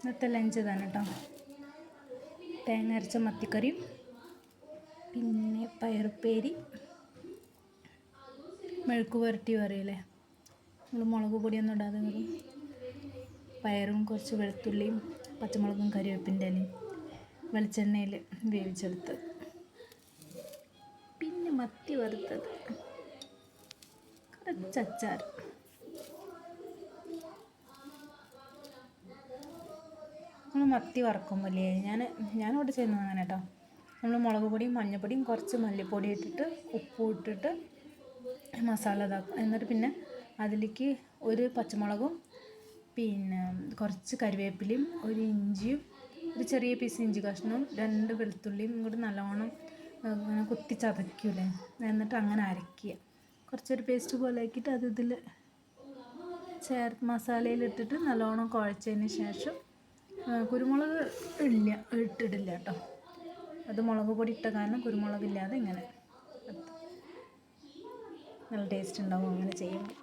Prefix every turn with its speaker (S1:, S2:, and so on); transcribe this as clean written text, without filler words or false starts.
S1: ഇന്നത്തെ ലഞ്ച് തന്നെ കേട്ടോ. തേങ്ങ അരച്ച മത്തിക്കറിയും പിന്നെ പയറുപ്പേരി, മെഴുക്ക് പുരട്ടി പറയില്ലേ, നമ്മൾ മുളക് പൊടിയൊന്നും ഇടാതെ വരും, പയറും കുറച്ച് വെളുത്തുള്ളിയും പച്ചമുളകും കറിവേപ്പിൻ്റെ ഇലയും വെളിച്ചെണ്ണയിൽ വേവിച്ചെടുത്തത്, പിന്നെ മത്തി വറുത്തത്, കുറച്ച് അച്ചാർ. നമ്മൾ മത്തി വറക്കുമ്പോഴേ ഞാനിവിടെ ചെയ്യുന്നത് അങ്ങനെ കേട്ടോ. നമ്മൾ മുളക് പൊടിയും മഞ്ഞൾപ്പൊടിയും കുറച്ച് മല്ലിപ്പൊടി ഇട്ടിട്ട് ഉപ്പും ഇട്ടിട്ട് മസാല ഇതാക്കും. എന്നിട്ട് പിന്നെ അതിലേക്ക് ഒരു പച്ചമുളകും പിന്നെ കുറച്ച് കറിവേപ്പിലയും ഒരു ഇഞ്ചിയും ഒരു ചെറിയ പീസ് ഇഞ്ചി കഷ്ണവും 2 വെളുത്തുള്ളിയും കൂടി നല്ലോണം കുത്തി ചതയ്ക്കൂലേ, എന്നിട്ട് അങ്ങനെ അരയ്ക്കുക. കുറച്ചൊരു പേസ്റ്റ് പോലെ ആക്കിയിട്ട് അത് ഇതിൽ മസാലയിലിട്ടിട്ട് നല്ലോണം കുഴച്ചതിന് ശേഷം കുരുമുളക് ഇട്ടിടില്ല കേട്ടോ. അത് മുളക് പൊടി ഇട്ട കാരണം കുരുമുളകില്ലാതെ ഇങ്ങനെ നല്ല ടേസ്റ്റ് ഉണ്ടാവും അങ്ങനെ ചെയ്യുമ്പോൾ.